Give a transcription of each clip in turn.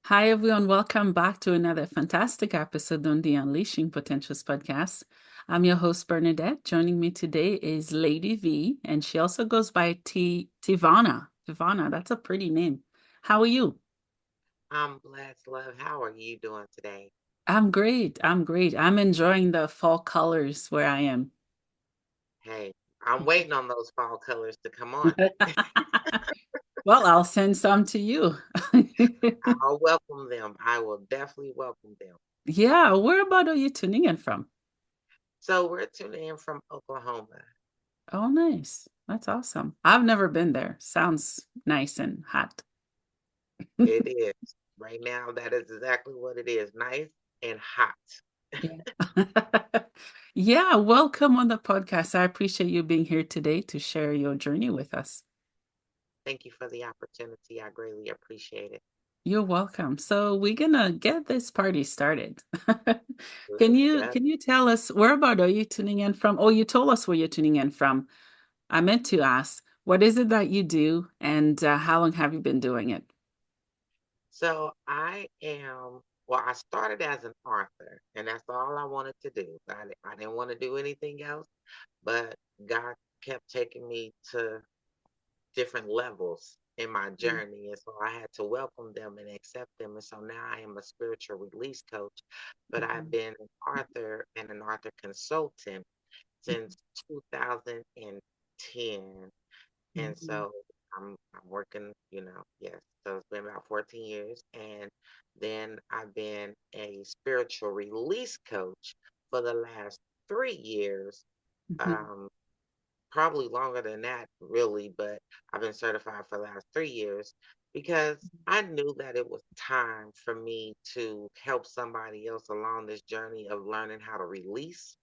Hi, everyone. Welcome back to another fantastic episode on the Unleashing Potentials podcast. I'm your host, Bernadette. Joining me today is Lady V, and she also goes by Tivona. Tivona, that's a pretty name. How are you? I'm blessed, love. How are you doing today? I'm great. I'm great. I'm enjoying the fall colors where I am. Hey, I'm waiting on those fall colors to come on. Well, I'll send some to you. I'll welcome them. I will definitely welcome them. Yeah, where about are you tuning in from? So we're tuning in from Oklahoma. Oh, nice. That's awesome. I've never been there. Sounds nice and hot. It is. Right now, that is exactly what it is. Nice and hot. Yeah. Yeah, welcome on the podcast. I appreciate you being here today to share your journey with us. Thank you for the opportunity. I greatly appreciate it. You're welcome. So we're gonna get this party started. Can Let's you go. can you tell us where about are you tuning in from? Oh, you told us where you're tuning in from. I meant to ask, what is it that you do, and how long have you been doing it? I started as an author, and that's all I wanted to do. I didn't want to do anything else, but God kept taking me to different levels in my Mm, journey. And so I had to welcome them and accept them. And so now I am a spiritual release coach, but I've mhm, been an author and an author consultant since 2010. And mhm, so I'm working, yes. So it's been about 14 years. And then I've been a spiritual release coach for the last 3 years. mhm, Um, Probably longer than that, really, but I've been certified for the last 3 years because I knew that it was time for me to help somebody else along this journey of learning how to release.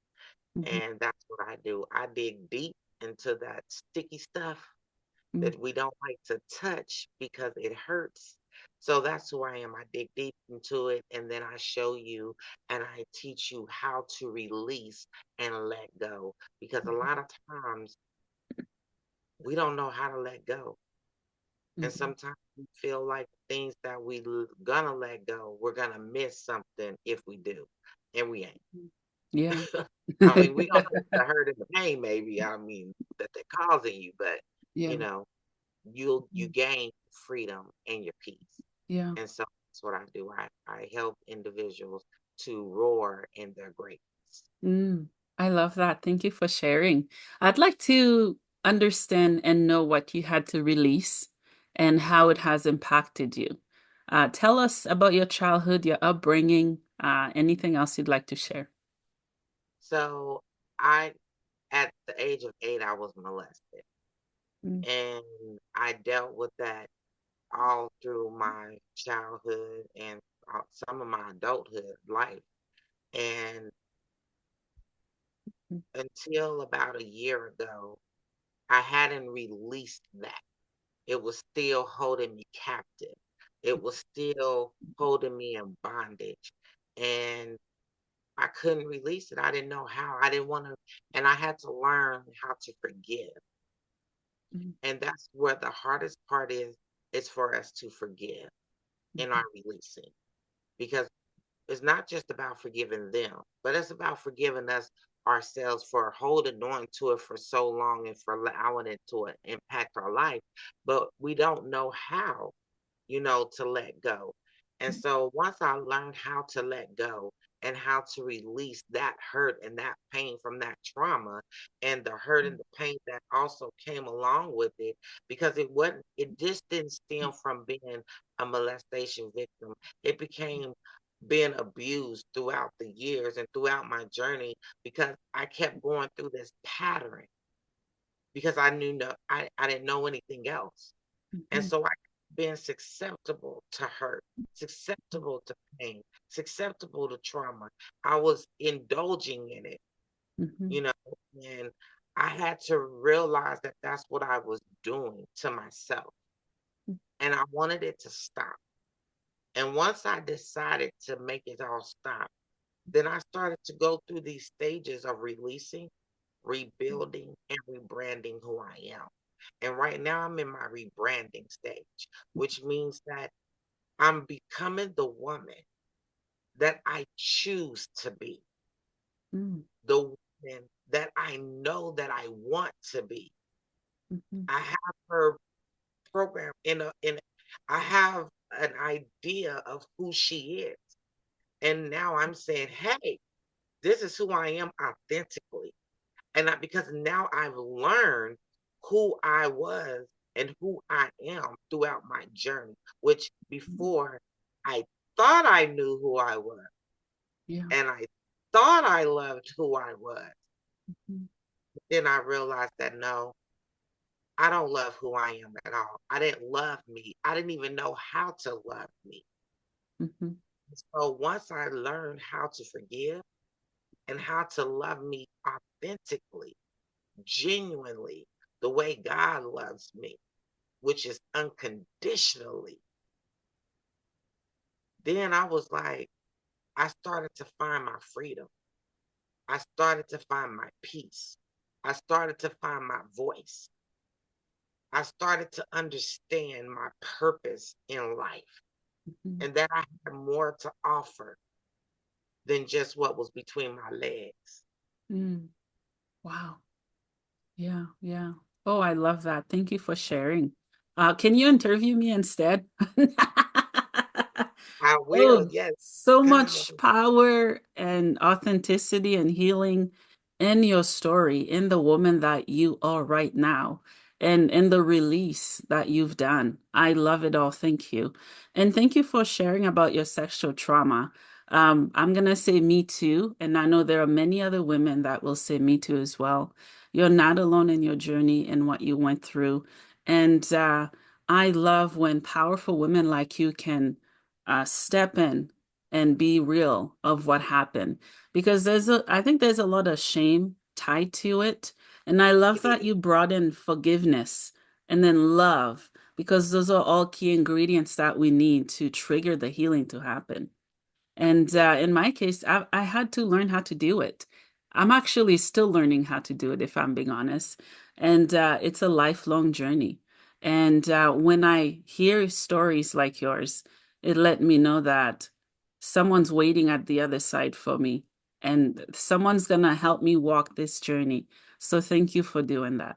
mhm, And that's what I do. I dig deep into that sticky stuff mhm, that we don't like to touch because it hurts. So that's who I am. I dig deep into it and then I show you and I teach you how to release and let go. Because a lot of times we don't know how to let go. And mhm, sometimes we feel like things that gonna let go, we're gonna miss something if we do. And we ain't. mhm. Yeah. I mean, we gonna miss the hurt and the pain, maybe. I mean, that they're causing you, but you Yeah. know, you Mm, gain freedom and your peace. yeah. And so that's what I do. I help individuals to roar in their greatness. Mm, I love that. Thank you for sharing. I'd like to understand and know what you had to release and how it has impacted you. Tell us about your childhood, your upbringing, anything else you'd like to share. So I at the age of 8, I was molested. Mm, And I dealt with that all through my childhood and some of my adulthood life. And mm, until about a year ago, I hadn't released that. It was still holding me captive. It was still holding me in bondage. And I couldn't release it. I didn't know how. I didn't want to, and I had to learn how to forgive. mm, And that's where the hardest part is for us to forgive in mhm, our releasing. Because it's not just about forgiving them, but it's about forgiving us ourselves for holding on to it for so long and for allowing it to impact our life. But we don't know how, to let go. And so once I learned how to let go and how to release that hurt and that pain from that trauma and the hurt and the pain that also came along with it, because it just didn't stem from being a molestation victim. It became being abused throughout the years and throughout my journey because I kept going through this pattern because I didn't know anything else. And mhm, so I been susceptible to hurt, susceptible to pain, susceptible to trauma. I was indulging in it, mhm, you know, and I had to realize that that's what I was doing to myself. And I wanted it to stop. And once I decided to make it all stop, then I started to go through these stages of releasing, rebuilding, and rebranding who I am. And right now I'm in my rebranding stage, which means that I'm becoming the woman that I choose to be, Mm, the woman that I know that I want to be. mhm, I have her program I have an idea of who she is. And now I'm saying, hey, this is who I am authentically. And because now I've learned who I was and who I am throughout my journey, which mm, before I thought I knew who I was yeah. and I thought I loved who I was. Mhm, Then I realized that no, I don't love who I am at all. I didn't love me. I didn't even know how to love me. mhm, So once I learned how to forgive and how to love me authentically, genuinely, the way God loves me, which is unconditionally, then I was like, I started to find my freedom. I started to find my peace. I started to find my voice. I started to understand my purpose in life mhm, and that I had more to offer than just what was between my legs. mm. Wow. Yeah, yeah. Oh, I love that. Thank you for sharing. Can you interview me instead? I will, Oh, yes. so Come much power and authenticity and healing in your story, in the woman that you are right now, and in the release that you've done. I love it all. Thank you. And thank you for sharing about your sexual trauma. I'm going to say me too. And I know there are many other women that will say me too as well. You're not alone in your journey and what you went through. And I love when powerful women like you can step in and be real of what happened because I think there's a lot of shame tied to it. And I love that on. you brought in forgiveness and then love because those are all key ingredients that we need to trigger the healing to happen. And in my case, I had to learn how to do it. I'm actually still learning how to do it, if I'm being honest. And it's a lifelong journey. And when I hear stories like yours, it let me know that someone's waiting at the other side for me, and someone's going to help me walk this journey. So thank you for doing that.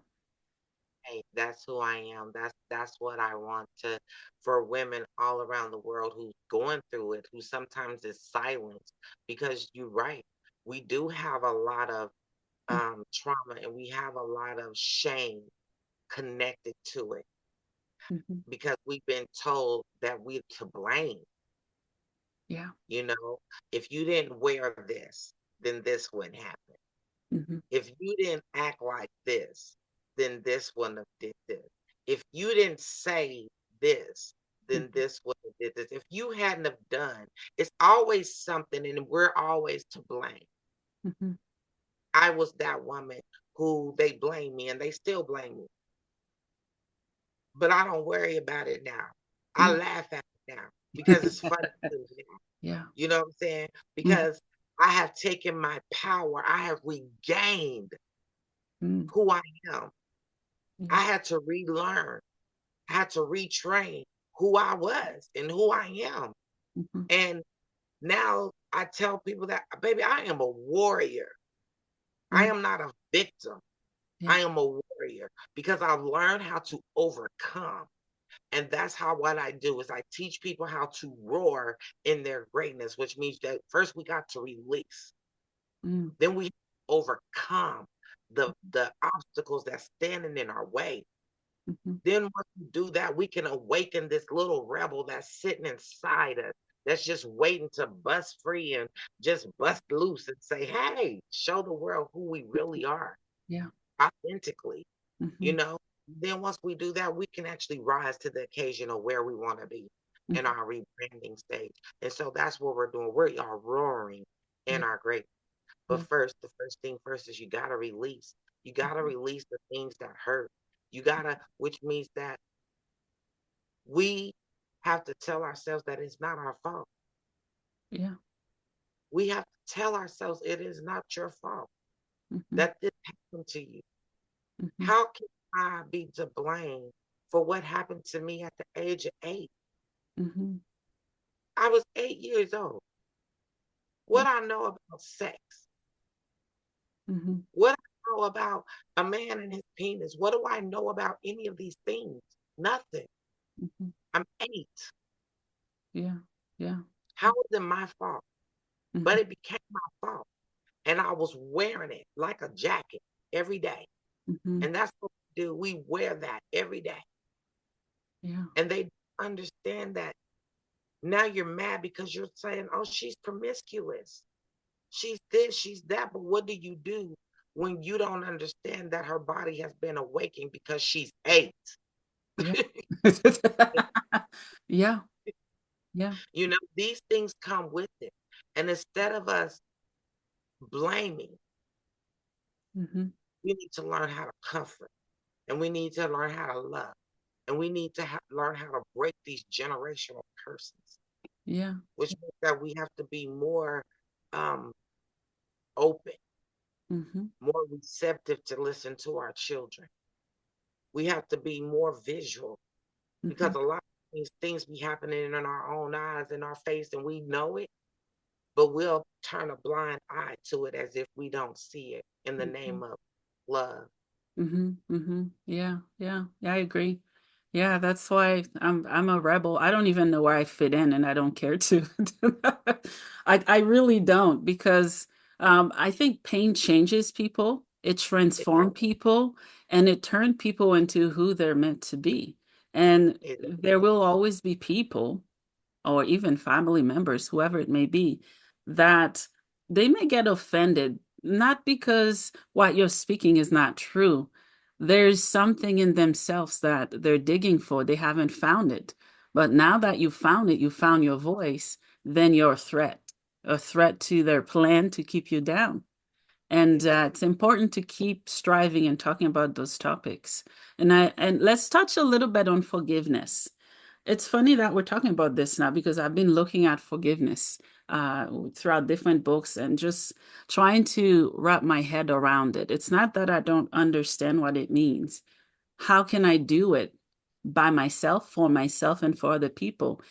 Hey, that's who I am. That's what I want to for women all around the world who's going through it, who sometimes is silenced. Because you're right, we do have a lot of trauma and we have a lot of shame connected to it Mhm. because we've been told that we're to blame. Yeah. You know, if you didn't wear this, then this wouldn't happen. Hmm. If you didn't act like this, then this wouldn't have did this. If you didn't say this, then Hmm. this would have did this. If you hadn't have done, it's always something, and we're always to blame. Hmm. I was that woman who they blame me, and they still blame me, but I don't worry about it now. I Mm. laugh at it now because it's funny to me now. Yeah. You know what I'm saying? Mm. Because I have taken my power. I have regained Mm. who I am. Yeah. I had to relearn. Had to retrain who I was and who I am. Hmm. And now I tell people that, baby, I am a warrior. I Mm. am not a victim. Yeah. I am a warrior because I've learned how to overcome. And that's how what I do is I teach people how to roar in their greatness, which means that first we got to release. Mm. Then we overcome the obstacles that's standing in our way. Hmm. Then once we do that, we can awaken this little rebel that's sitting inside us, that's just waiting to bust free and just bust loose and say, hey, show the world who we really are Yeah. authentically, you Hmm. know? Then once we do that, we can actually rise to the occasion of where we want to be in Hmm. our rebranding stage. And so that's what we're doing. We are roaring in Yeah. our great. But Yeah. first, the first thing first is you got to release. You got to Mhm. release the things that hurt. You got to, which means that we have to tell ourselves that it's not our fault. Yeah. We have to tell ourselves it is not your fault Hmm. that this happened to you. Hmm. How can I be to blame for what happened to me at the age of 8? Hmm. I was 8 years old. Yeah. What I know about sex, Mm-hmm. what I know about a man and his penis, what do I know about any of these things? Nothing. Mm-hmm. I'm 8. Yeah. Yeah. How is it my fault? Mm-hmm. But it became my fault. And I was wearing it like a jacket every day. Mm-hmm. And that's what we do. We wear that every day. Yeah. And they understand that. Now you're mad because you're saying, oh, she's promiscuous. She's this, she's that. But what do when you don't understand that her body has been awakened because she's 8? Yeah. Yeah. Yeah. These things come with it. And instead of us blaming, Mm-hmm. we need to learn how to comfort, and we need to learn how to love, and we need to learn how to break these generational curses, Yeah. which means that we have to be more um, open, Mm-hmm. more receptive to listen to our children. We have to be more visual Mm-hmm. because a lot of these things be happening in our own eyes, in our face, and we know it, but we'll turn a blind eye to it as if we don't see it in the Mm-hmm. name of love. Mm-hmm. Mm-hmm. Yeah. Yeah. Yeah. I agree. Yeah, that's why I'm a rebel. I don't even know where I fit in, and I don't care to. I really don't because I think pain changes people. It It, transforms people, and it turns people into who they're meant to be. And it, there will always be people or even family members, whoever it may be, that they may get offended, not because what you're speaking is not true. There's something in themselves that they're digging for. They haven't found it. But now that you found it, you found your voice, then you're a threat to their plan to keep you down. And exactly. it's important to keep striving and talking about those topics. And let's touch a little bit on forgiveness. It's funny that we're talking about this now because I've been looking at forgiveness throughout different books and just trying to wrap my head around it. It's not that I don't understand what it means. How can I do it by myself, and for other people?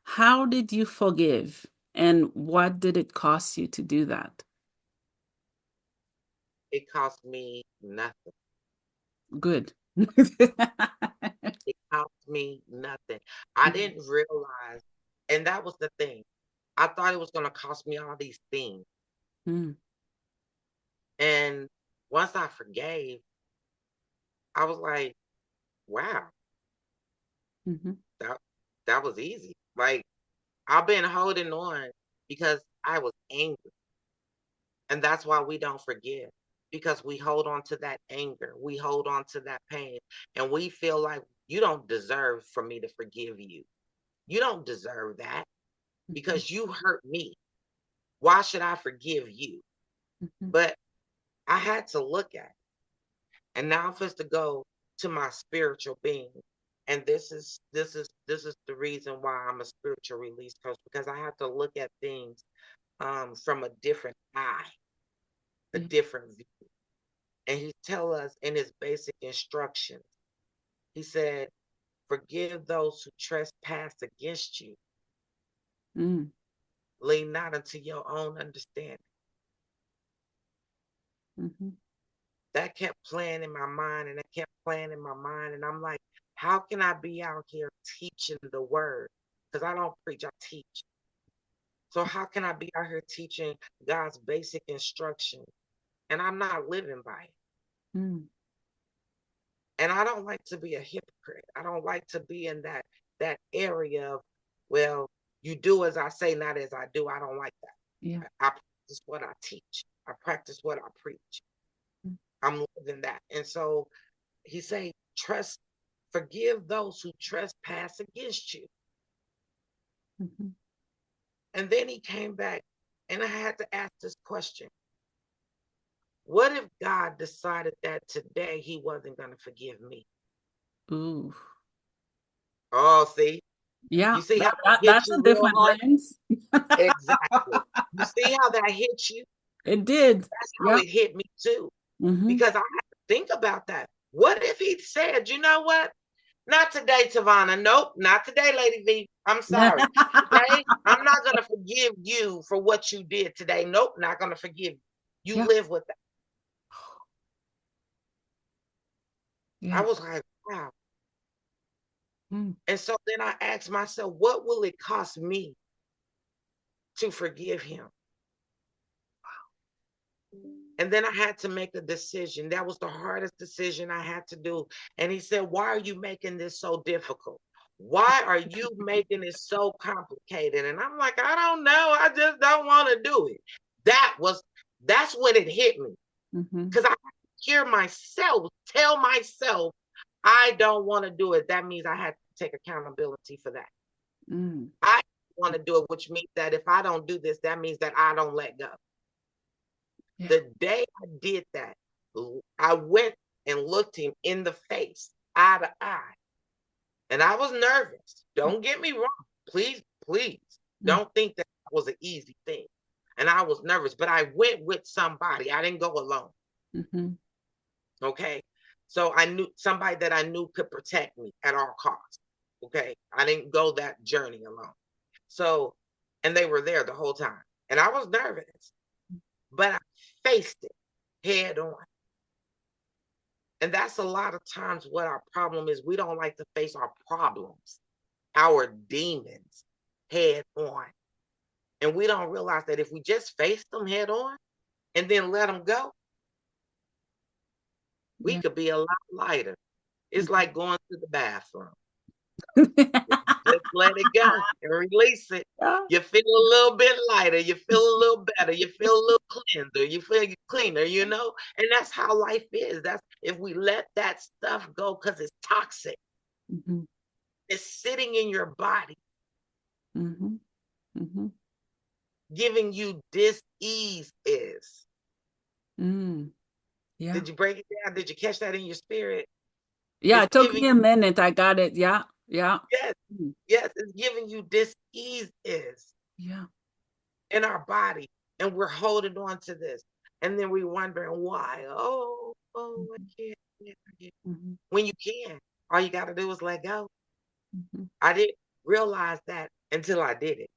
How did you forgive, and what did it cost you to do that? It cost me nothing. Good. It cost me nothing. I didn't realize, and that was the thing. I thought it was going to cost me all these things. Mm, And once I forgave, I was like, wow, mhm, that that was easy. Like I've been holding on because I was angry. And that's why we don't forgive, because we hold on to that anger. We hold on to that pain. And we feel like you don't deserve for me to forgive you. You don't deserve that mhm, because you hurt me. Why should I forgive you? mhm. But I had to look at it. And now I'm supposed to go to my spiritual being. And this is the reason why I'm a spiritual release coach, because I have to look at things from a different eye, a Yeah. different view. And he tell us in his basic instructions, he said, forgive those who trespass against you. Mm, Lean not unto your own understanding. mhm, That kept playing in my mind, and it kept playing in my mind. And I'm like, how can I be out here teaching the word? Because I don't preach, I teach. So how can I be out here teaching God's basic instruction and I'm not living by it? mm. And I don't like to be a hypocrite. I don't like to be in that area of, well, you do as I say, not as I do. I don't like Yeah. that. I practice what I teach. I practice what I preach. Mm, I'm living that. And so he say, trust, forgive those who trespass against you. mhm. And then he came back and I had to ask this question. What if God decided that today he wasn't going to forgive me? Ooh. Oh, see, Yeah, you see how that hit that's you a real different hard? lens. Exactly. You see how that hit you? It did. That's how Yeah. it hit me too. Hmm. Because I had to think about that. What if he said, you know what? Not today, Tivona. Nope, not today, Lady V. I'm sorry. Today, I'm not going to forgive you for what you did today. Nope, not going to forgive you. You Yeah. live with that. I Yeah. was like, wow. Mm. And so then I asked myself, what will it cost me to forgive him? And then I had to make a decision. That was the hardest decision I had to do. And he said, why are you making this so difficult? Why are you making it so complicated? And I'm like, I don't know. I just don't want to do it. That's when it hit me. Because I hear myself tell myself, I don't want to do it. That means I had to take accountability for that. I want to do it, which means that if I don't do this, that means that I don't let go. Yeah. The day I did that, I went and looked him in the face, eye to eye. And I was nervous. Don't get me wrong. Please, don't think that was an easy thing. And I was nervous, but I went with somebody. I didn't go alone. Okay. So I knew somebody that I knew could protect me at all costs. Okay. I didn't go that journey alone. So, and they were there the whole time. And I was nervous, but I faced it head on. And that's a lot of times what our problem is. We don't like to face our problems, our demons head on. And we don't realize that if we just face them head on and then let them go, we could be a lot lighter. It's like going to the bathroom. Just let it go and release it. You feel a little bit lighter. You feel a little better. You feel a little cleanser. You feel cleaner, you know? And that's how life is. That's if we let that stuff go because it's toxic. It's sitting in your body. Giving you dis-ease is. Yeah. Did you break it down? Did you catch that in your spirit? Yeah, it took me a minute. I got it. Yeah. Yeah. Yes. Yes. It's giving you dis-ease is. Yeah. In our body. And we're holding on to this. And then we're wondering why. I can't. When you can, all you got to do is let go. I didn't realize that until I did it.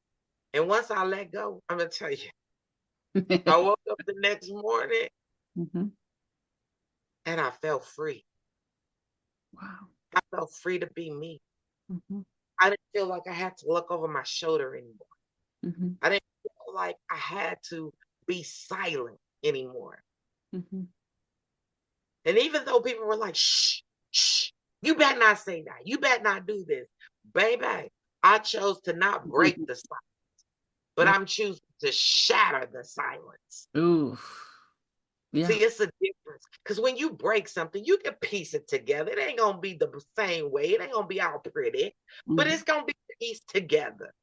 And once I let go, I'm going to tell you, I woke up the next morning and I felt free. Wow. I felt free to be me. I didn't feel like I had to look over my shoulder anymore. I didn't feel like I had to be silent anymore. And even though people were like, shh, you better not say that. You better not do this. Baby, I chose to not break the silence, but I'm choosing to shatter the silence. Oof. Yeah. See, it's a difference. Because when you break something, you can piece it together. It ain't going to be the same way. It ain't going to be all pretty, but it's going to be pieced together.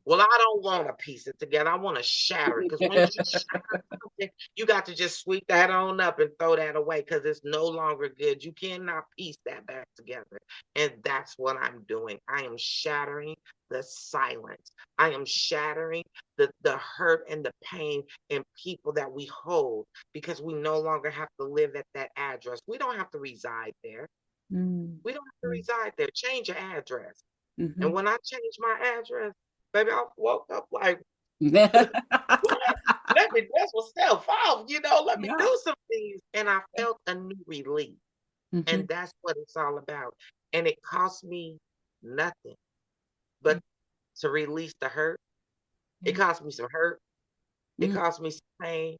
Well, I don't want to piece it together. I want to shatter it. Because once you shatter something, you got to just sweep that on up and throw that away because it's no longer good. You cannot piece that back together. And that's what I'm doing. I am shattering the silence. I am shattering the hurt and the pain in people that we hold because we no longer have to live at that address. We don't have to reside there. We don't have to reside there. Change your address. And when I changed my address, baby, I woke up like, let me dust myself off, let me do some things. And I felt a new relief. And that's what it's all about. And it cost me nothing but to release the hurt. It cost me some hurt. It cost me some pain.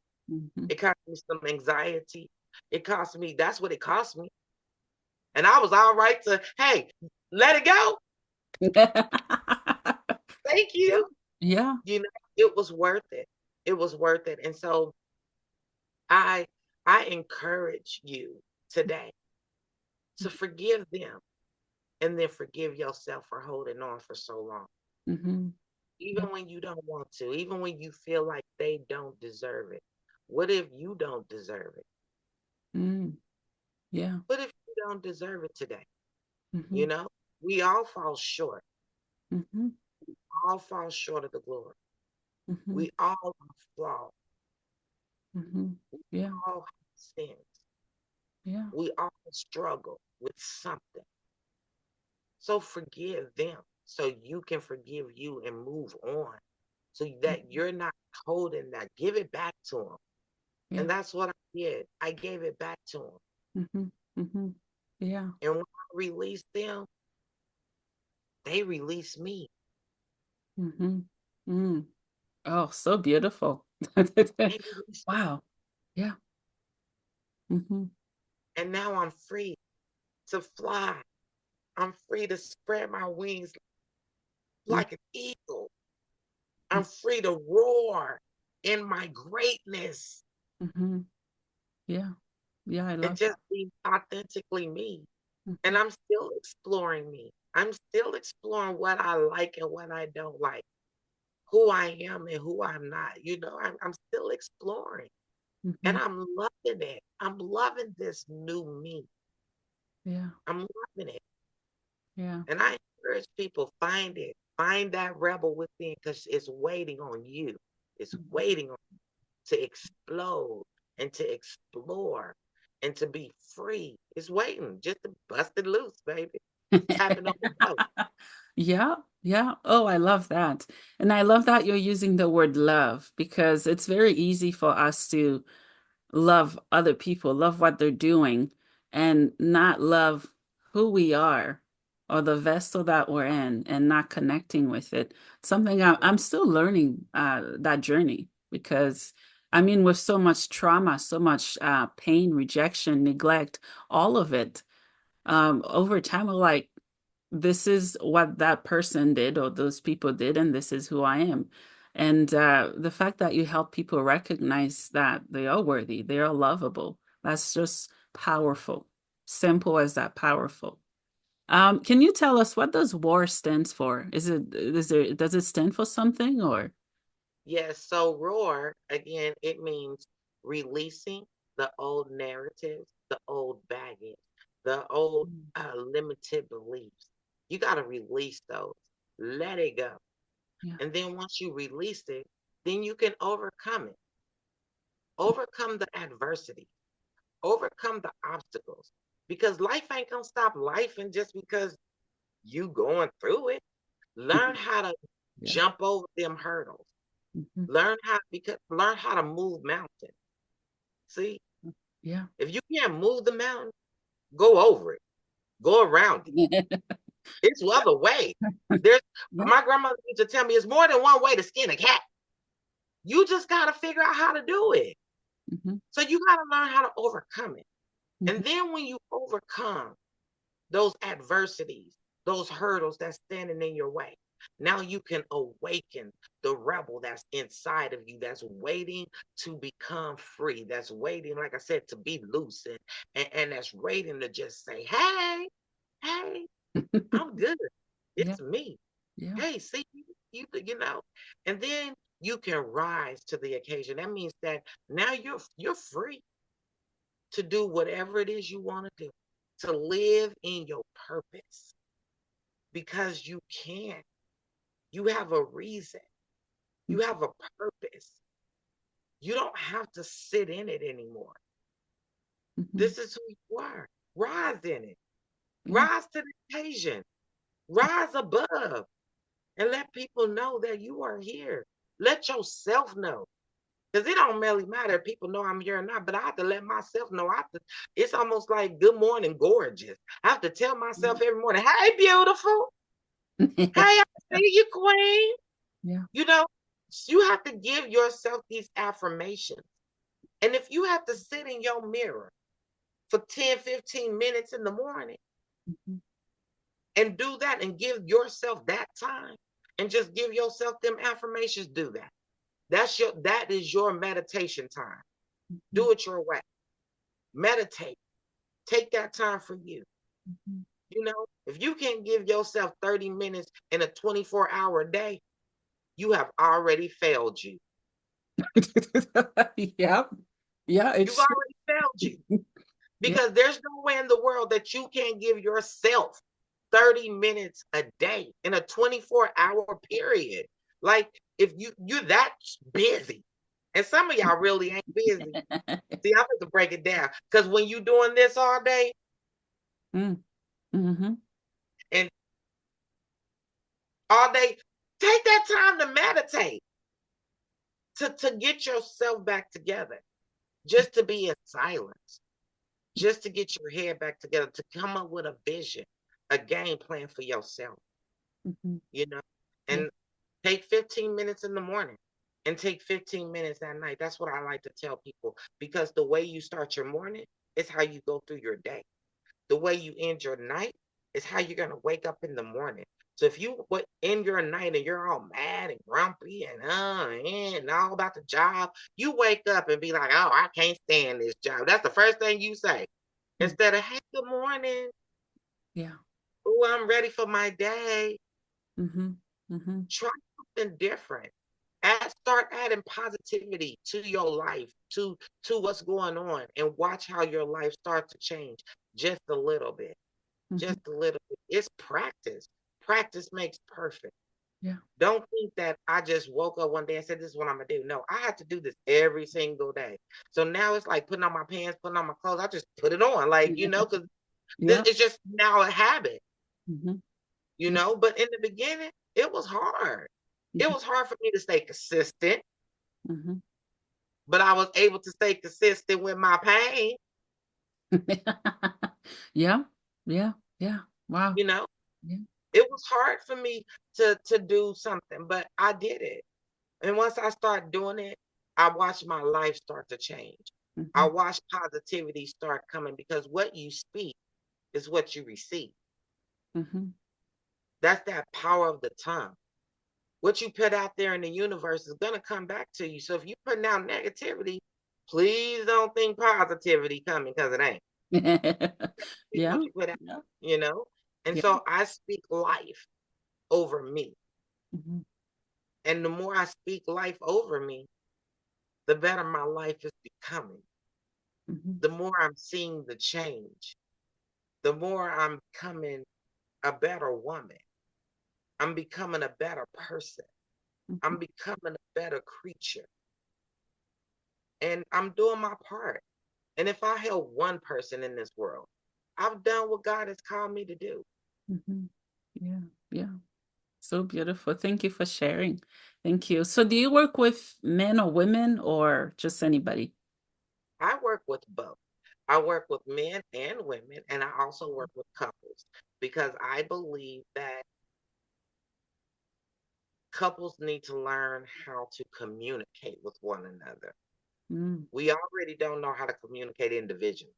It cost me some anxiety. That's what it cost me. And I was all right to, hey, let it go. Thank you. Yeah. It was worth it. It was worth it. And so I encourage you today to forgive them and then forgive yourself for holding on for so long. Even when you don't want to, even when you feel like they don't deserve it. What if you don't deserve it? Yeah. What if you don't deserve it today? We all fall short. We all fall short of the glory. We all are flawed. We all have sins. Yeah. We all struggle with something. So forgive them so you can forgive you and move on so that you're not holding that. Give it back to them. Yeah. And that's what I did. I gave it back to them. Mm-hmm. Mm-hmm. Yeah. And when I released them, they released me. Mm-hmm. Mm. Oh, so beautiful. They released me. Wow. Yeah. Mm-hmm. And now I'm free to fly. I'm free to spread my wings like an eagle. I'm free to roar in my greatness Mm-hmm. Yeah. Yeah, I and love just that. be authentically me. And Mm-hmm. I'm still exploring me. I'm still exploring what I like and what I don't like, who I am and who I'm not. I'm still exploring and Mm-hmm. I'm loving it. I'm loving this new me. Yeah. I'm loving it. Yeah. And I encourage people, find it. Find that rebel within because it's waiting on you. It's waiting on you to explode and to explore and to be free. It's waiting just to bust it loose, baby. Tapping on the door. Yeah, yeah. Oh, I love that. And I love that you're using the word love because it's very easy for us to love other people, love what they're doing, and not love who we are or the vessel that we're in and not connecting with it. Something I'm still learning that journey because I mean, with so much trauma, so much pain, rejection, neglect, all of it, over time, I'm like, this is what that person did or those people did, and this is who I am. And the fact that you help people recognize that they are worthy, they are lovable, that's just powerful. Simple as that, powerful. Can you tell us what does WAR stands for? Does it stand for something or? Yes, so roar, again, it means releasing the old narratives, the old baggage, the old Mm. limited beliefs. You got to release those, let it go. Yeah. And then once you release it, then you can overcome it, overcome the adversity, overcome the obstacles. Because life ain't going to stop life, and just because you going through it, learn how to Yeah. jump over them hurdles. Mhm. Learn how to move mountains. See, Yeah. if you can't move the mountain, go over it, go around it. It's other way. There's Yeah. My grandmother used to tell me it's more than one way to skin a cat. You just got to figure out how to do it. Mhm. So you got to learn how to overcome it. Mhm. And then when you overcome those adversities, those hurdles that's standing in your way, now you can awaken the rebel that's inside of you, that's waiting to become free, that's waiting, like I said, to be loose and that's waiting to just say, hey, hey, I'm good. Yeah. It's me. Yeah. Hey, see, you know, and then you can rise to the occasion. That means that now you're free to do whatever it is you want to do, to live in your purpose because you can. You have a reason. You have a purpose. You don't have to sit in it anymore. Mhm. This is who you are. Rise in it. Yeah. Rise to the occasion. Rise above and let people know that you are here. Let yourself know. Because it don't really matter if people know I'm here or not, but I have to let myself know. It's almost like good morning, gorgeous. I have to tell myself every morning, hey, beautiful. Hey, I see you, queen. Yeah. You know, you have to give yourself these affirmations. And if you have to sit in your mirror for 10, 15 minutes in the morning Mhm. and do that and give yourself that time and just give yourself them affirmations, do that. That is your meditation time. Mhm. Do it your way. Meditate. Take that time for you. Mhm. If you can't give yourself 30 minutes in a 24-hour day, you have already failed you. Yeah. Yeah, You've it's true. already failed you Yeah. because there's no way in the world that you can't give yourself 30 minutes a day in a 24-hour period. Like if you're that busy. And some of y'all really ain't busy. See, I'm going to break it down because when you doing this all day, Mm. Mhm. and all day. Take that time to meditate, to get yourself back together, just to be in silence, just to get your head back together, to come up with a vision, a game plan for yourself, Mhm. you know, Yeah. and take 15 minutes in the morning and take 15 minutes at night. That's what I like to tell people, because the way you start your morning is how you go through your day. The way you end your night is how you're gonna wake up in the morning. So if you end your night and you're all mad and grumpy and all about the job, you wake up and be like, "Oh, I can't stand this job." That's the first thing you say, Mm. instead of, "Hey, good morning. Yeah. Oh, I'm ready for my day." Mhm. Mhm. Try something different. Start adding positivity to your life, to what's going on, and watch how your life starts to change just a little bit. Mhm. Just a little bit. It's practice. Practice makes perfect. Yeah. Don't think that I just woke up one day and said, "This is what I'm gonna do." No, I have to do this every single day. So now it's like putting on my pants, putting on my clothes. I just put it on, like, because Yeah. it's just now a habit, Mhm. Yeah. But in the beginning, it was hard. It Mhm. was hard for me to stay consistent, Mhm. but I was able to stay consistent with my pain, Yeah. Yeah. Yeah. Wow. you know. Yeah. It was hard for me to do something, but I did it. And once I start doing it, I watch my life start to change. I Mhm. watch positivity start coming, because what you speak is what you receive. Mhm. That's that power of the tongue. What you put out there in the universe is going to come back to you. So if you put out negativity, please don't think positivity coming, because it ain't. It's Yeah. what you put out, Yeah. you know? And Yeah. so I speak life over me. Mhm. And the more I speak life over me, the better my life is becoming. Mhm. The more I'm seeing the change, the more I'm becoming a better woman. I'm becoming a better person. Mhm. I'm becoming a better creature. And I'm doing my part. And if I help one person in this world, I've done what God has called me to do. Mhm. Yeah. Yeah. So beautiful. Thank you for sharing. Thank you. So do you work with men or women or just anybody? I work with both. I work with men and women, and I also work with couples, because I believe that couples need to learn how to communicate with one another. Mm. We already don't know how to communicate individually.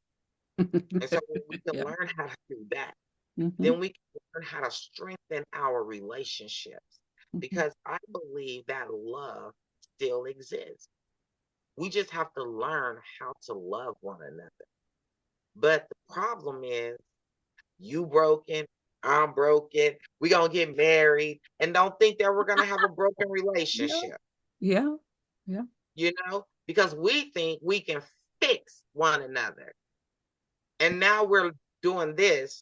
And so when we can Yeah. learn how to do that, Mhm. then we can learn how to strengthen our relationships, Mhm. because I believe that love still exists. We just have to learn how to love one another. But the problem is, you broken, I'm broken, we gonna get married, and don't think that we're gonna have a broken Yeah. relationship, Yeah. Yeah. because we think we can fix one another. And now we're doing this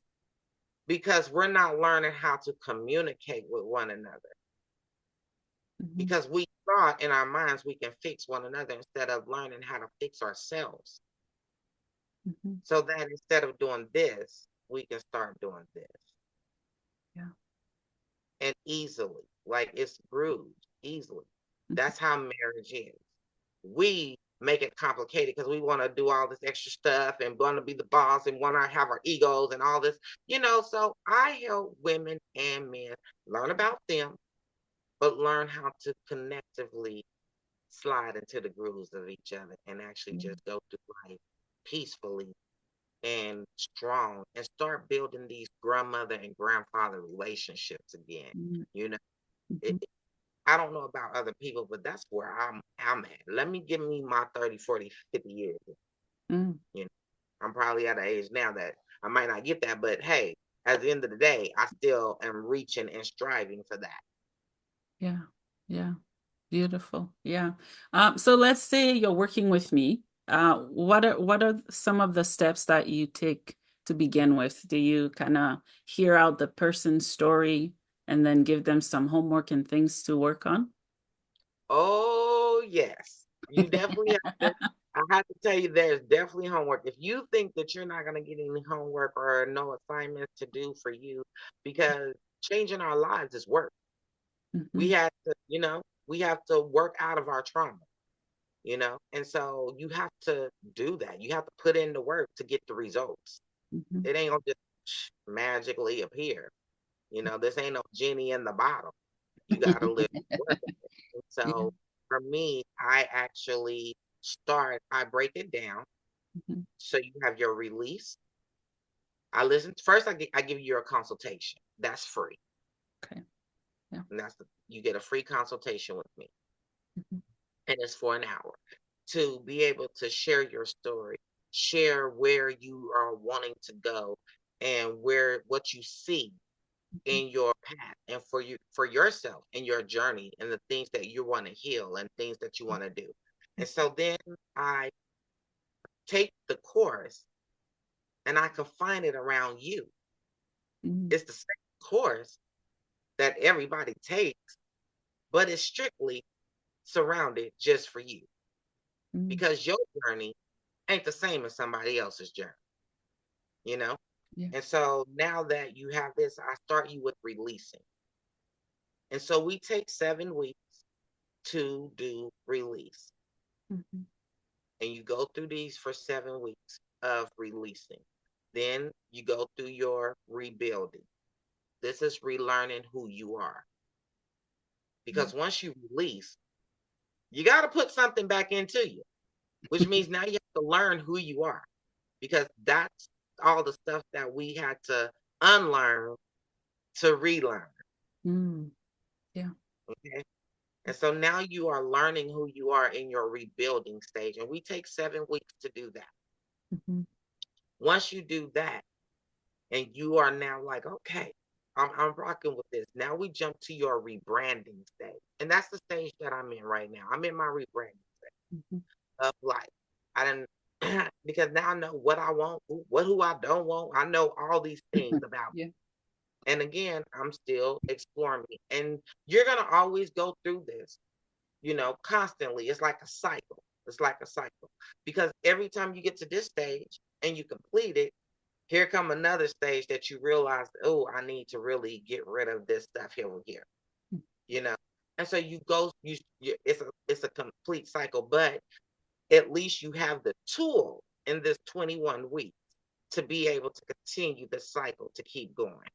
because we're not learning how to communicate with one another, Mhm. because we thought in our minds we can fix one another instead of learning how to fix ourselves. Mhm. So that instead of doing this, we can start doing this, Yeah. and easily, like it's bruised easily. Mhm. That's how marriage is. We make it complicated because we want to do all this extra stuff and want to be the boss and want to have our egos and all this, So I help women and men learn about them, but learn how to connectively slide into the grooves of each other and actually Yeah. just go through life peacefully and strong, and start building these grandmother and grandfather relationships again. Mm. You know, it, Mhm. I don't know about other people, but that's where I'm at. Let me give me my 30, 40, 50 years. Mm. You know, I'm probably at an age now that I might not get that, but hey, at the end of the day, I still am reaching and striving for that. Yeah. Yeah. Beautiful. Yeah. So let's say you're working with me. What are some of the steps that you take to begin with? Do you kind of hear out the person's story and then give them some homework and things to work on? Oh, yes. You definitely have to. I have to tell you, there's definitely homework. If you think that you're not going to get any homework or no assignments to do for you, because changing our lives is work. We Mm-hmm. had to, we have to work out of our trauma, and so you have to do that. You have to put in the work to get the results. Mm-hmm. It ain't gonna just magically appear. This ain't no genie in the bottle. You got to live the work. And Yeah. so for me, I break it down. Mm-hmm. So you have your release. I listen. First, I give you a consultation. That's free. Okay. Yeah. And you get a free consultation with me. Mm-hmm. And it's for an hour to be able to share your story, share where you are wanting to go and what you see Mm-hmm. in your path and for yourself in your journey and the things that you want to heal and things that you want to do. And so then I take the course and I confine it around you. Mm-hmm. It's the same course that everybody takes, but it's strictly surrounded just for you Mm-hmm. because your journey ain't the same as somebody else's journey, you know? Yeah. And so now that you have this, I start you with releasing. And so we take 7 weeks to do release. Mm-hmm. And you go through these for 7 weeks of releasing. Then you go through your rebuilding. This is relearning who you are. Yeah. Because once you release, you got to put something back into you, which means now you have to learn who you are because that's all the stuff that we had to unlearn to relearn. Mm. Yeah. Okay. And so now you are learning who you are in your rebuilding stage. And we take 7 weeks to do that. Mm-hmm. Once you do that, and you are now like, okay, I'm rocking with this. Now we jump to your rebranding stage. And that's the stage that I'm in right now. I'm in my rebranding stage Mm-hmm. of life. I didn't because now I know what I want, who I don't want. I know all these things about Yeah. me. And again, I'm still exploring me. And you're gonna always go through this, constantly. It's like a cycle. It's like a cycle. Because every time you get to this stage and you complete it, here come another stage that you realize, oh, I need to really get rid of this stuff here, you know. And so you go, it's a complete cycle, but at least you have the tool in this 21 weeks to be able to continue the cycle to keep going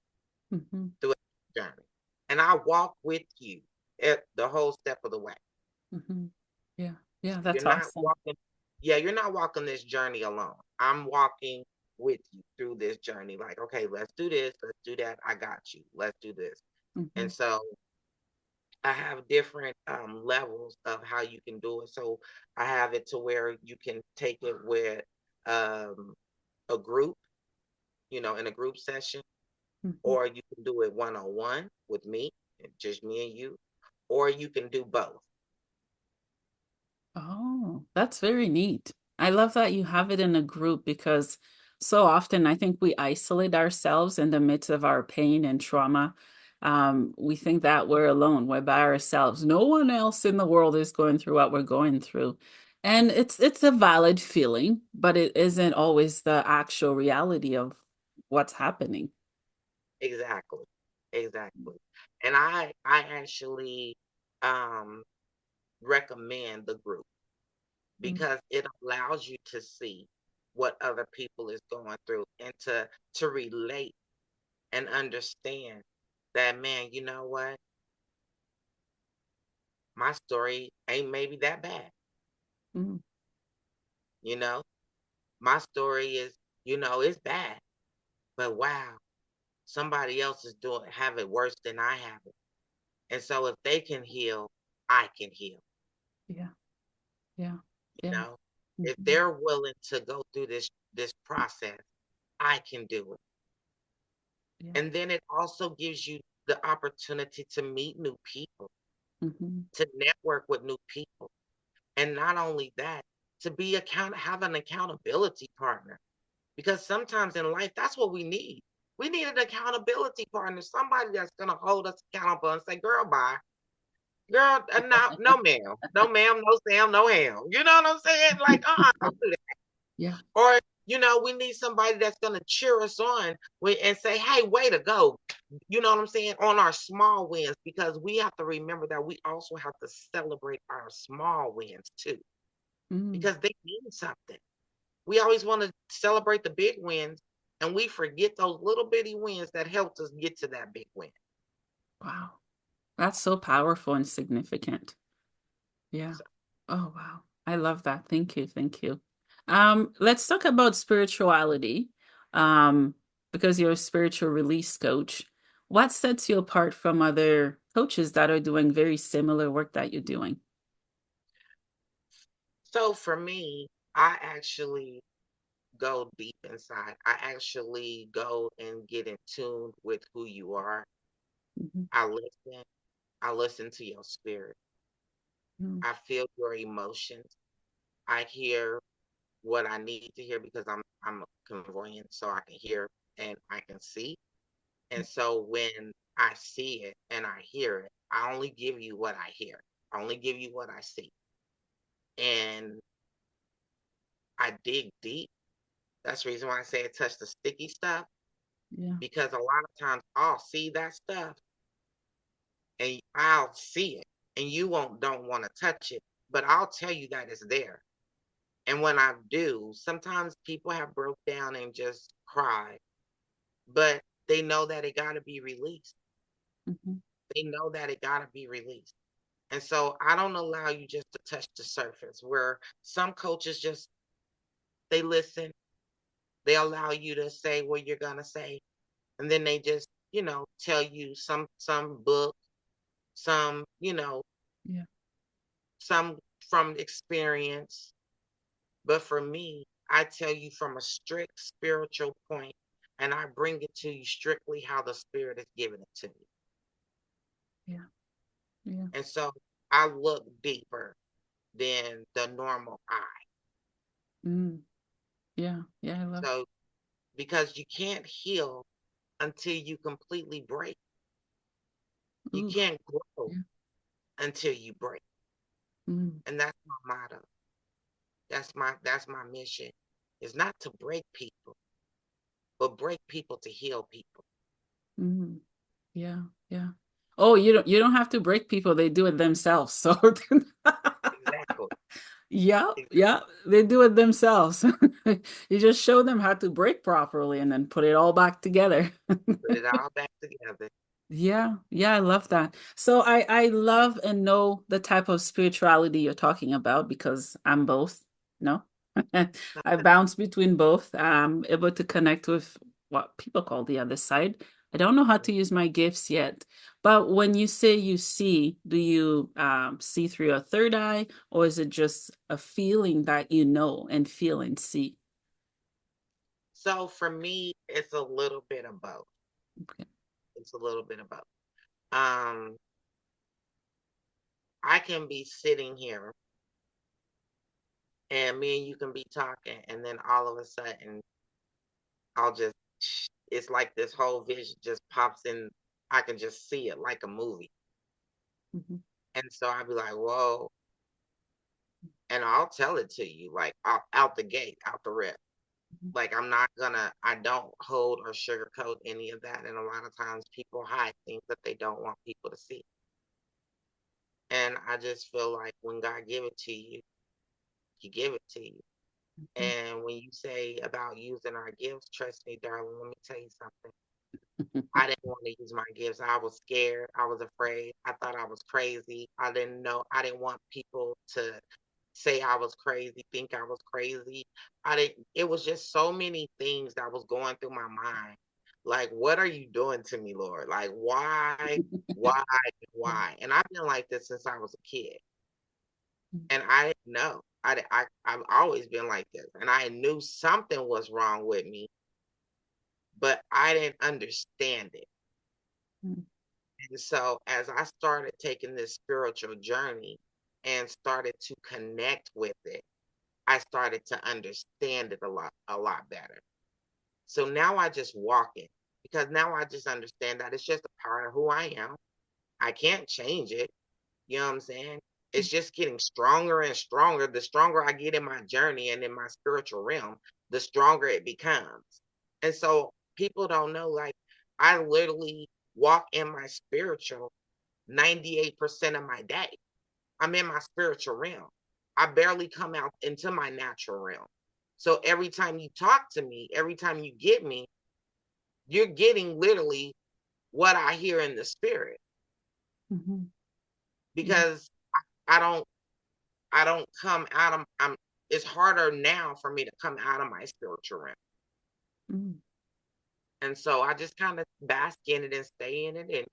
Mm-hmm. through the journey. And I walk with you at the whole step of the way. Mm-hmm. Yeah. Yeah. You're That's not awesome. walking, yeah, you're not walking this journey alone. I'm walking with you through this journey. Like, okay, let's do this, let's do that. I got you. Let's do this. Mm-hmm. And so I have different levels of how you can do it. So I have it to where you can take it with um, a group, in a group session, Mm-hmm. or you can do it one on one with me, just me and you, or you can do both. Oh, that's very neat. I love that you have it in a group because so often I think we isolate ourselves in the midst of our pain and trauma. We think that we're alone, we're by ourselves. No one else in the world is going through what we're going through. And it's a valid feeling, but it isn't always the actual reality of what's happening. Exactly. Exactly. And I actually um recommend the group Mm, because it allows you to see what other people is going through and to relate and understand that, man, you know what? My story ain't maybe that bad. mm, You know, my story is, it's bad, but wow, somebody else is have it worse than I have it. And so if they can heal, I can heal. yeah, yeah, You yeah. know, if Mhm, they're willing to go through this process, I can do it. yeah. And then it also gives you the opportunity to meet new people, Hmm. to network with new people. And not only that, to have an accountability partner. Because sometimes in life, that's what we need. We need an accountability partner, somebody that's gonna hold us accountable and say, girl, bye. Girl, no, no, ma'am. No, ma'am, no, Sam, no ham. You know what I'm saying? Like, don't do that. Yeah. Or, we need somebody that's gonna cheer us on and say, hey, way to go. You know what I'm saying? On our small wins, because we have to remember that we also have to celebrate our small wins too, Mm, because they mean something. We always want to celebrate the big wins, and we forget those little bitty wins that helped us get to that big win. wow. That's so powerful and significant. Yeah. So, Oh, wow. I love that. Thank you. Thank you. Let's talk about spirituality. Um, because you're a spiritual release coach. What sets you apart from other coaches that are doing very similar work that you're doing? so for me, I actually go deep inside. I actually go and get in tune with who you are. Mhm. I listen. I listen to your spirit. Mm, I feel your emotions. I hear what I need to hear because I'm a clairvoyant, so I can hear and I can see. And so when I see it and I hear it, I only give you what I hear. I only give you what I see. And I dig deep. That's the reason why I say I touch the sticky stuff, yeah. because a lot of times I'll see that stuff and I'll see it and you won't don't want to touch it, but I'll tell you that it's there. And when I do, sometimes people have broke down and just cried, but they know that it got to be released. Mhm. They know that it got to be released. And so I don't allow you just to touch the surface, where some coaches just, they listen, they allow you to say what you're going to say, and then they just, tell you some book, some, Yeah. some from experience. But for me, I tell you from a strict spiritual point, and I bring it to you strictly how the spirit has given it to me. Yeah. Yeah. And so I look deeper than the normal eye. Mm, yeah. Yeah. I love. So because you can't heal until you completely break. You Ooh. can't grow Yeah. until you break. Mm, And that's my motto. That's my mission. Is not to break people, but break people to heal people. mm, yeah. Yeah. Oh, you don't have to break people. They do it themselves. So Exactly. yeah, Exactly. yeah, they do it themselves. You just show them how to break properly and then put it all back together. Put it all back together. Yeah, yeah, I love that. So I love and know the type of spirituality you're talking about because I'm both. No, I bounce between both. I'm able to connect with what people call the other side. I don't know how to use my gifts yet, but when you say you see, do you see through your third eye, or is it just a feeling that you know and feel and see? So for me, it's a little bit of both. Okay. It's a little bit of both. Um, I can be sitting here and me and you can be talking, and then all of a sudden I'll just, it's like this whole vision just pops in. I can just see it like a movie. Mhm. And so I'll be like, whoa. And I'll tell it to you, like out the gate, out the rip. Mhm. Like I don't hold or sugarcoat any of that. And a lot of times people hide things that they don't want people to see. And I just feel like when God give it to you, He give it to you. Mhm. And when you say about using our gifts, trust me, darling, let me tell you something. I didn't want to use my gifts. I was scared. I was afraid. I thought I was crazy. I didn't know. I didn't want people to say I was crazy, think I was crazy. I didn't, it was just so many things that was going through my mind. Like, what are you doing to me, Lord? Like, why, Yeah. why? And I've been like this since I was a kid. Mhm. And I didn't know. I've always been like this. And I knew something was wrong with me, but I didn't understand it. Mhm. And so as I started taking this spiritual journey and started to connect with it, I started to understand it a lot better. So now I just walk it, because now I just understand that it's just a part of who I am. I can't change it. You know what I'm saying? It's just getting stronger and stronger. The stronger I get in my journey and in my spiritual realm, the stronger it becomes. And so people don't know, like, I literally walk in my spiritual 98% of my day. I'm in my spiritual realm. I barely come out into my natural realm. So every time you talk to me, every time you get me, you're getting literally what I hear in the spirit, Mm-hmm. Yeah. because I don't I don't come out of I'm it's harder now for me to come out of my spiritual realm. Mm. And so I just kind of bask in it and stay in it. And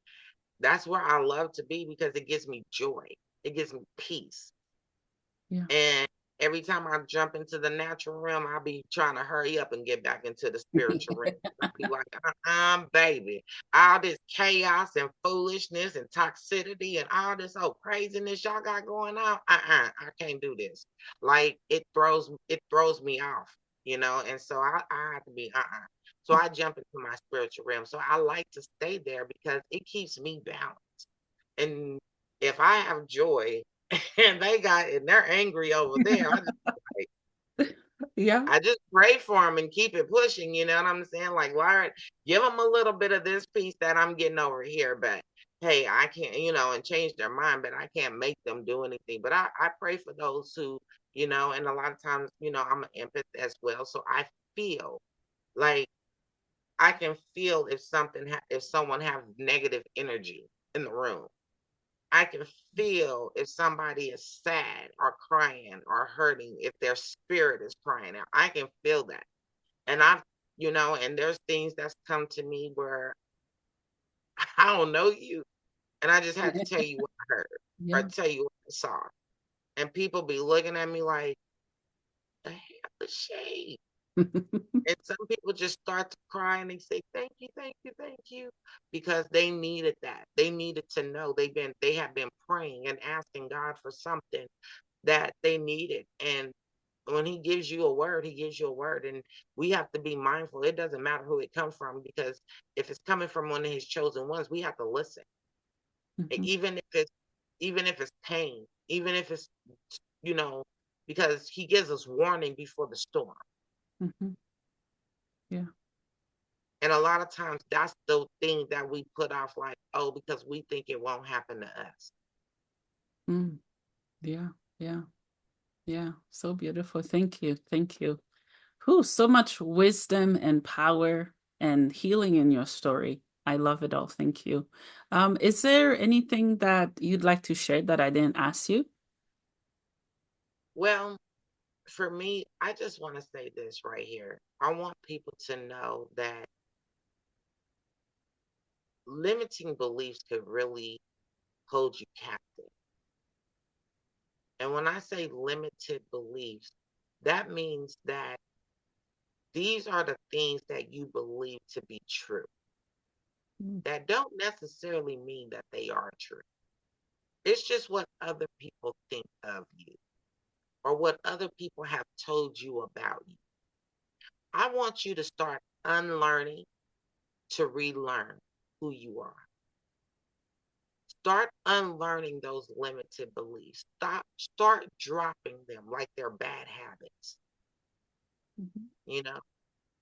that's where I love to be, because it gives me joy. It gives me peace. Yeah. And every time I jump into the natural realm, I'll be trying to hurry up and get back into the spiritual realm. I'll be like, baby, all this chaos and foolishness and toxicity and all this craziness y'all got going on. I can't do this. Like it throws me off, and so I have to be So I jump into my spiritual realm. So I like to stay there because it keeps me balanced. And if I have joy and they're angry over there, like, Yeah. I just pray for them and keep it pushing. You know what I'm saying? Like, Lord, give them a little bit of this piece that I'm getting over here, but hey, I can't, and change their mind, but I can't make them do anything. But I pray for those who, and a lot of times, I'm an empath as well, so I feel like I can feel if someone has negative energy in the room. I can feel if somebody is sad or crying or hurting, if their spirit is crying out. I can feel that. And and there's things that's come to me where I don't know you. And I just had to tell you what I heard or Yeah. tell you what I saw. And people be looking at me like, the hell is shade? And some people just start to cry and they say, thank you, thank you, thank you. Because they needed that. They needed to know they have been praying and asking God for something that they needed. And when he gives you a word, he gives you a word. And we have to be mindful. It doesn't matter who it comes from, because if it's coming from one of his chosen ones, we have to listen. Mhm. Even if it's pain, even if it's, you know, because he gives us warning before the storm. Mhm. Yeah. And a lot of times that's the thing that we put off, like, oh, because we think it won't happen to us. Mm. Yeah. Yeah. Yeah. So beautiful. Thank you. Thank you. Who so much wisdom and power and healing in your story. I love it all. Thank you. Is there anything that you'd like to share that I didn't ask you? Well, for me, I just want to say this right here. I want people to know that limiting beliefs could really hold you captive. And when I say limited beliefs, that means that these are the things that you believe to be true. Mm. That don't necessarily mean that they are true. It's just what other people think of you or what other people have told you about you. I want you to start unlearning to relearn who you are. Start unlearning those limited beliefs. Start dropping them like they're bad habits. Mhm. You know,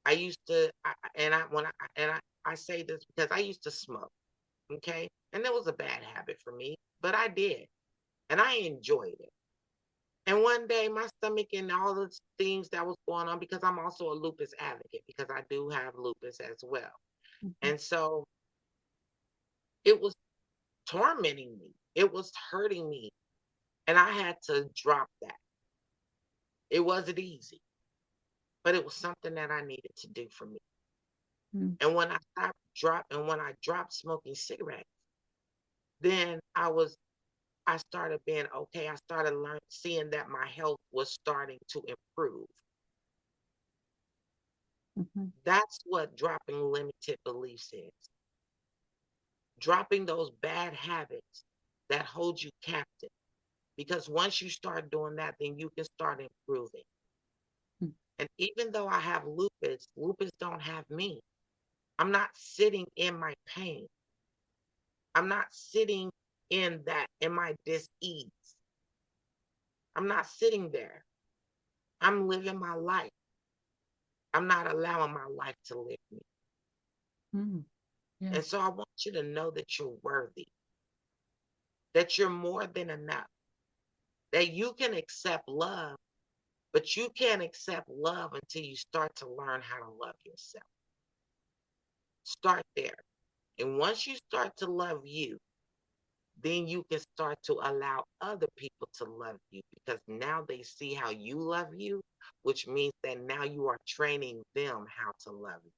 I used to, and I when I and I say this because I used to smoke. Okay, and it was a bad habit for me, but I did, and I enjoyed it. And one day, my stomach and all the things that was going on, because I'm also a lupus advocate, because I do have lupus as well, Mhm. and so it was tormenting me. It was hurting me, and I had to drop that. It wasn't easy, but it was something that I needed to do for me. Mm. And when I dropped smoking cigarettes, then I started being okay. I started seeing that my health was starting to improve. Mhm. That's what dropping limited beliefs is. Dropping those bad habits that hold you captive. Because once you start doing that, then you can start improving. Mm. And even though I have lupus, lupus don't have me. I'm not sitting in my pain. I'm not sitting in my dis-ease. I'm not sitting there. I'm living my life. I'm not allowing my life to live me. Mm. Yeah. And so I want you to know that you're worthy, that you're more than enough, that you can accept love, but you can't accept love until you start to learn how to love yourself. Start there. And once you start to love you, then you can start to allow other people to love you because now they see how you love you, which means that now you are training them how to love you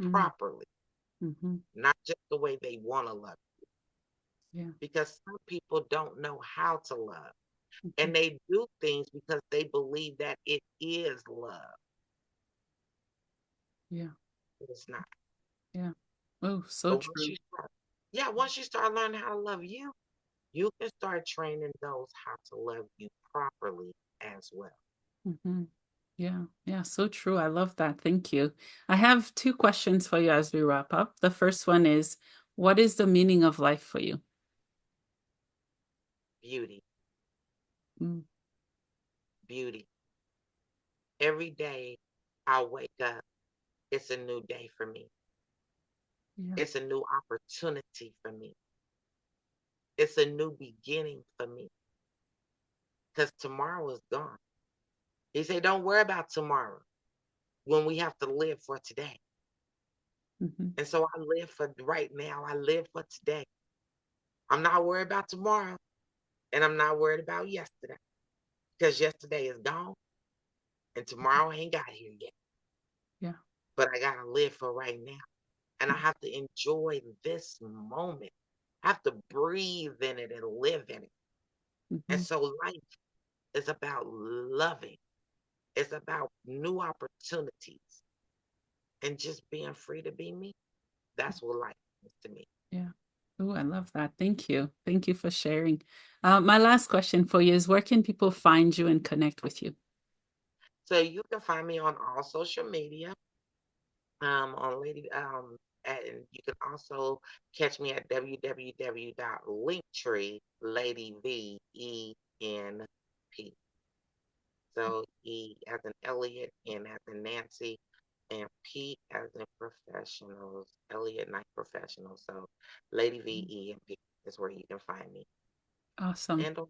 Mm, properly, mm-hmm. not just the way they want to love you. Yeah. Because some people don't know how to love Mm-hmm. and they do things because they believe that it is love. Yeah. It's not. Yeah. Oh, so But once true. you start, yeah, once you start learning how to love you can start training those how to love you properly as well. Mm-hmm. Yeah. Yeah. So true. I love that. Thank you. I have two questions for you as we wrap up. The first one is, what is the meaning of life for you? Beauty, Mm, beauty. Every day I wake up, it's a new day for me. yeah. It's a new opportunity for me. It's a new beginning for me because tomorrow is gone. He said, don't worry about tomorrow when we have to live for today. Mm-hmm. And so I live for right now. I live for today. I'm not worried about tomorrow and I'm not worried about yesterday because yesterday is gone and tomorrow ain't got here yet. Yeah. But I got to live for right now. And I have to enjoy this moment. I have to breathe in it and live in it. And Mm-hmm. so life is about loving. It's about new opportunities and just being free to be me. That's what life is to me. Yeah. Oh, I love that. Thank you. Thank you for sharing. My last question for you is, where can people find you and connect with you? So you can find me on all social media. On Lady and you can also catch me at www.linktree Lady VENP. So E as in Elliot, N as in Nancy, and P as in professionals, Elliot Night Professional. So Lady VENP is where you can find me. Awesome. And on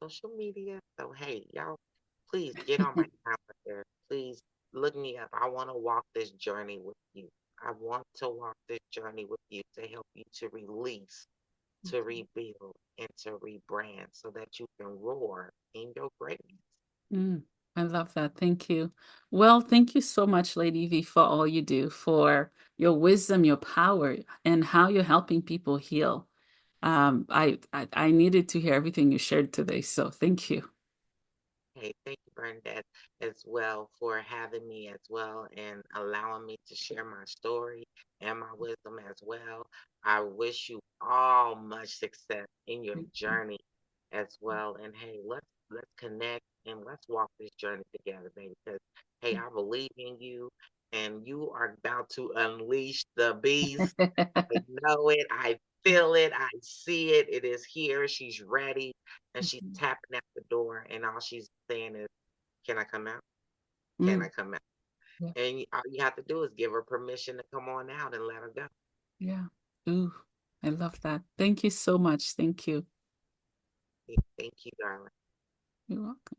social media. So hey, y'all, please get on my calendar. Please look me up. I want to walk this journey with you. I want to walk this journey with you to help you to release, to rebuild, and to rebrand so that you can roar in your greatness. Mm, I love that. Thank you. Well, thank you so much, Lady V, for all you do, for your wisdom, your power, and how you're helping people heal. I needed to hear everything you shared today, so thank you. Hey, thank you, Bernadette, as well, for having me as well and allowing me to share my story and my wisdom as well. I wish you all much success in your Thank you. journey as well. And hey, let's connect and let's walk this journey together, baby. Because hey, I believe in you and you are about to unleash the beast. I know it. I feel it. I see it. It is here. She's ready and she's tapping at the door. And all she's saying is, can I come out? Can I Mm, come out? yeah, And all you have to do is give her permission to come on out and let her go. yeah. Ooh, I love that. Thank you so much. Thank you. Thank you, darling. You're welcome.